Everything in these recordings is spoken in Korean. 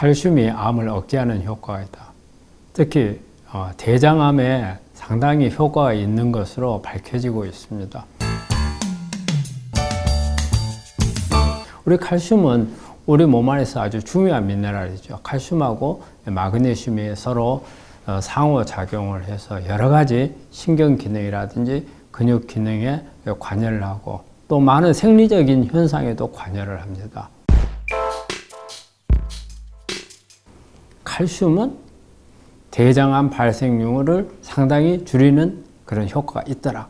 칼슘이 암을 억제하는 효과가 있다. 특히 대장암에 상당히 효과가 있는 것으로 밝혀지고 있습니다. 우리 칼슘은 우리 몸 안에서 아주 중요한 미네랄이죠. 칼슘하고 마그네슘이 서로 상호작용을 해서 여러 가지 신경 기능이라든지 근육 기능에 관여를 하고 또 많은 생리적인 현상에도 관여를 합니다. 칼슘은 대장암 발생률을 상당히 줄이는 그런 효과가 있더라.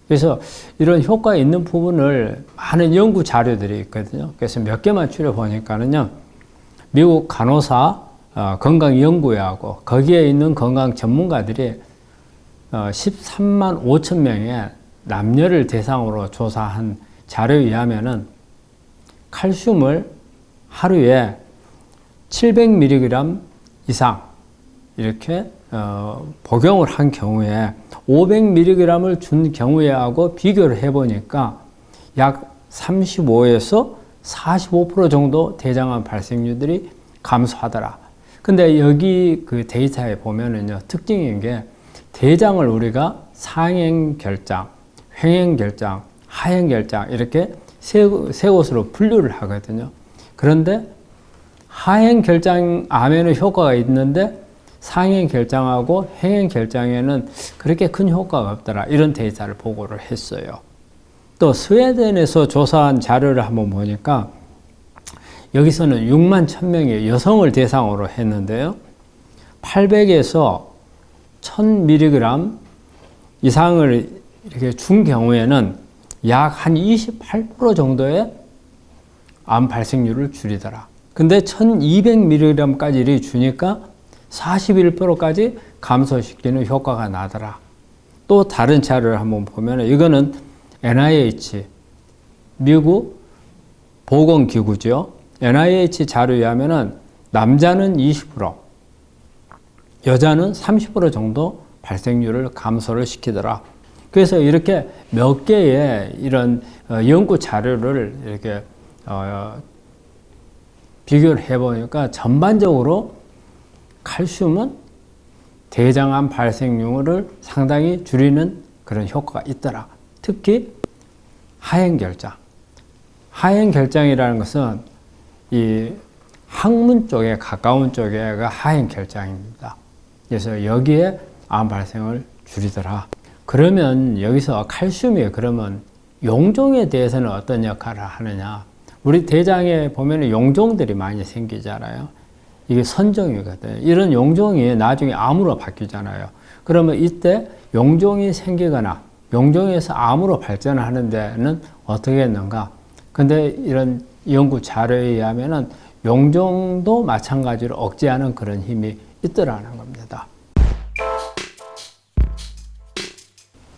그래서 이런 효과가 있는 부분을 많은 연구 자료들이 있거든요. 그래서 몇 개만 추려보니까는요, 미국 간호사 건강연구회하고 거기에 있는 건강 전문가들이 13만 5천 명의 남녀를 대상으로 조사한 자료에 의하면은 칼슘을 하루에 700mg 이상 이렇게 복용을 한 경우에 500mg을 준 경우에하고 비교를 해보니까 약 35에서 45% 정도 대장암 발생률들이 감소하더라. 근데 여기 그 데이터에 보면은요, 특징인 게 대장을 우리가 상행결장, 횡행결장, 하행결장 이렇게 세 곳으로 분류를 하거든요. 그런데 하행결장암에는 효과가 있는데 상행결장하고 행행결장에는 그렇게 큰 효과가 없더라. 이런 데이터를 보고를 했어요. 또 스웨덴에서 조사한 자료를 한번 보니까 여기서는 6만 1000명의 여성을 대상으로 했는데요. 800에서 1000mg 이상을 이렇게 준 경우에는 약 한 28% 정도의 암 발생률을 줄이더라. 근데 1200mg까지 주니까 41%까지 감소시키는 효과가 나더라. 또 다른 자료를 한번 보면 이거는 NIH, 미국 보건기구죠. NIH 자료에 의하면 남자는 20%, 여자는 30% 정도 발생률을 감소를 시키더라. 그래서 이렇게 몇 개의 이런 연구 자료를 이렇게 비교를 해보니까 전반적으로 칼슘은 대장암 발생률을 상당히 줄이는 그런 효과가 있더라. 특히 하행결장. 하행결장이라는 것은 이 항문 쪽에 가까운 쪽에가 하행결장입니다. 그래서 여기에 암 발생을 줄이더라. 그러면 여기서 칼슘이 그러면 용종에 대해서는 어떤 역할을 하느냐? 우리 대장에 보면 용종들이 많이 생기잖아요. 이게 선종이거든요. 이런 용종이 나중에 암으로 바뀌잖아요. 그러면 이때 용종이 생기거나 용종에서 암으로 발전하는 데는 어떻게 했는가? 근데 이런 연구 자료에 의하면은 용종도 마찬가지로 억제하는 그런 힘이 있더라는 겁니다.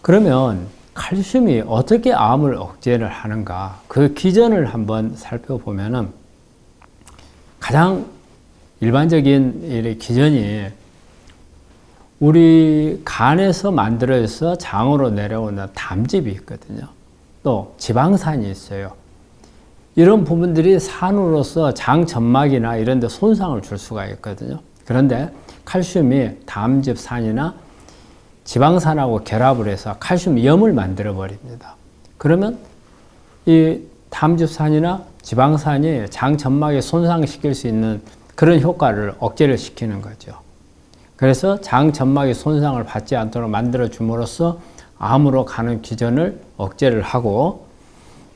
그러면 칼슘이 어떻게 암을 억제를 하는가? 그 기전을 한번 살펴보면은 가장 일반적인 기전이 우리 간에서 만들어져서 장으로 내려오는 담즙이 있거든요. 또 지방산이 있어요. 이런 부분들이 산으로서 장 점막이나 이런 데 손상을 줄 수가 있거든요. 그런데 칼슘이 담즙산이나 지방산하고 결합을 해서 칼슘염을 만들어 버립니다. 그러면 이 담즙산이나 지방산이 장 점막에 손상시킬 수 있는 그런 효과를 억제를 시키는 거죠. 그래서 장 점막의 손상을 받지 않도록 만들어 줌으로써 암으로 가는 기전을 억제를 하고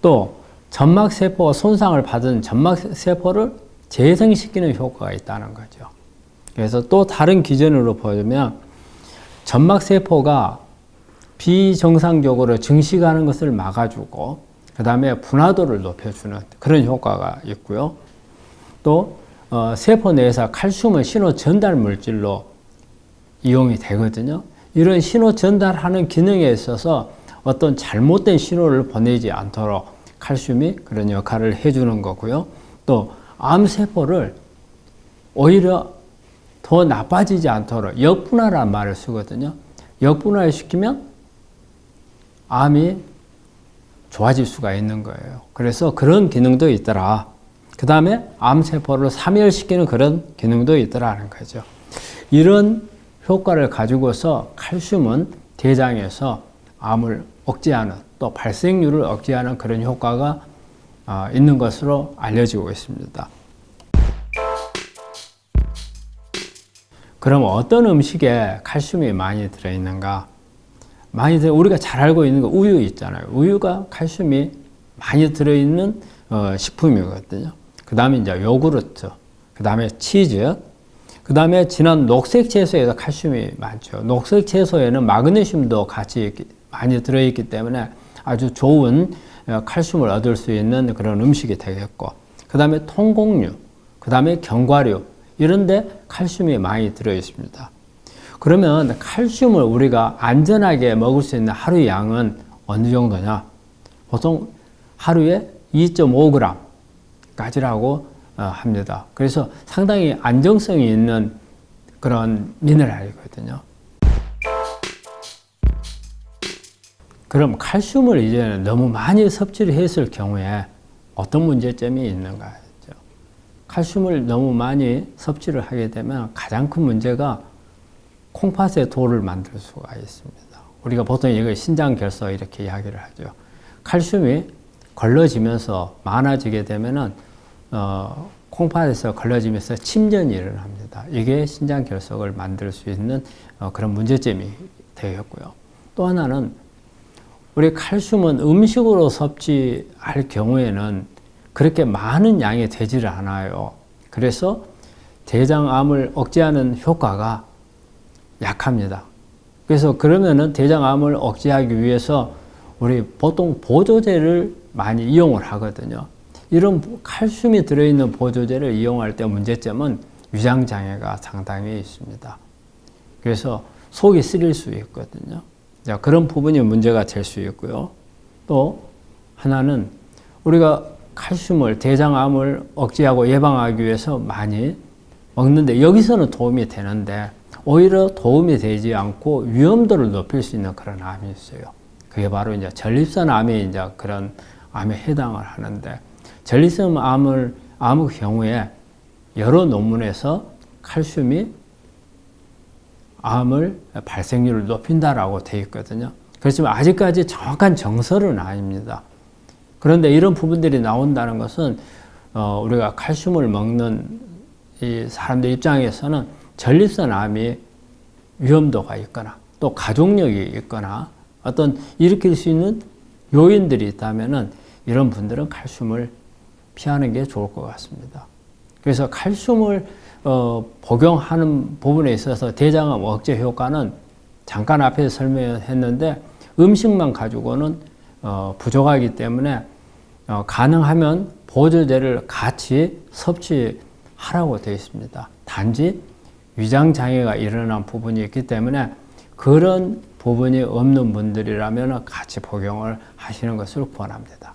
또 점막세포가 손상을 받은 점막세포를 재생시키는 효과가 있다는 거죠. 그래서 또 다른 기전으로 보면 점막세포가 비정상적으로 증식하는 것을 막아주고 그 다음에 분화도를 높여주는 그런 효과가 있고요. 또 세포 내에서 칼슘은 신호 전달 물질로 이용이 되거든요. 이런 신호 전달하는 기능에 있어서 어떤 잘못된 신호를 보내지 않도록 칼슘이 그런 역할을 해주는 거고요. 또 암세포를 오히려 더 나빠지지 않도록 역분화라는 말을 쓰거든요. 역분화를 시키면 암이 좋아질 수가 있는 거예요. 그래서 그런 기능도 있더라. 그 다음에 암세포를 사멸시키는 그런 기능도 있더라는 거죠. 이런 효과를 가지고서 칼슘은 대장에서 암을 억제하는 또 발생률을 억제하는 그런 효과가 있는 것으로 알려지고 있습니다. 그럼 어떤 음식에 칼슘이 많이 들어있는가? 우리가 잘 알고 있는 거 우유 있잖아요. 우유가 칼슘이 많이 들어있는 식품이거든요. 그 다음에 이제 요구르트, 그 다음에 치즈, 그 다음에 진한 녹색 채소에서 칼슘이 많죠. 녹색 채소에는 마그네슘도 같이 많이 들어있기 때문에 아주 좋은 칼슘을 얻을 수 있는 그런 음식이 되겠고, 그 다음에 통곡류, 그 다음에 견과류, 이런데 칼슘이 많이 들어있습니다. 그러면 칼슘을 우리가 안전하게 먹을 수 있는 하루 양은 어느 정도냐? 보통 하루에 2.5g까지라고 합니다. 그래서 상당히 안정성이 있는 그런 미네랄이거든요. 그럼 칼슘을 이제는 너무 많이 섭취를 했을 경우에 어떤 문제점이 있는가? 칼슘을 너무 많이 섭취를 하게 되면 가장 큰 문제가 콩팥에 돌을 만들 수가 있습니다. 우리가 보통 이걸 신장결석 이렇게 이야기를 하죠. 칼슘이 걸러지면서 많아지게 되면은 콩팥에서 걸러지면서 침전이 일어납니다. 이게 신장결석을 만들 수 있는 그런 문제점이 되겠고요. 또 하나는 우리 칼슘은 음식으로 섭취할 경우에는 그렇게 많은 양이 되지를 않아요. 그래서 대장암을 억제하는 효과가 약합니다. 그래서 그러면은 대장암을 억제하기 위해서 우리 보통 보조제를 많이 이용을 하거든요. 이런 칼슘이 들어있는 보조제를 이용할 때 문제점은 위장장애가 상당히 있습니다. 그래서 속이 쓰릴 수 있거든요. 그런 부분이 문제가 될 수 있고요. 또 하나는 우리가 칼슘을 대장암을 억제하고 예방하기 위해서 많이 먹는데 여기서는 도움이 되는데 오히려 도움이 되지 않고 위험도를 높일 수 있는 그런 암이 있어요. 그게 바로 이제 전립선 암이 이제 그런 암에 해당을 하는데 전립선 암의 경우에 여러 논문에서 칼슘이 암을 발생률을 높인다라고 되어 있거든요. 그렇지만 아직까지 정확한 정설은 아닙니다. 그런데 이런 부분들이 나온다는 것은 우리가 칼슘을 먹는 이 사람들 입장에서는 전립선 암이 위험도가 있거나 또 가족력이 있거나 어떤 일으킬 수 있는 요인들이 있다면은 이런 분들은 칼슘을 피하는 게 좋을 것 같습니다. 그래서 칼슘을 복용하는 부분에 있어서 대장암 억제 효과는 잠깐 앞에서 설명했는데 음식만 가지고는 부족하기 때문에 가능하면 보조제를 같이 섭취하라고 되어 있습니다. 단지 위장장애가 일어난 부분이 있기 때문에 그런 부분이 없는 분들이라면 같이 복용을 하시는 것을 권합니다.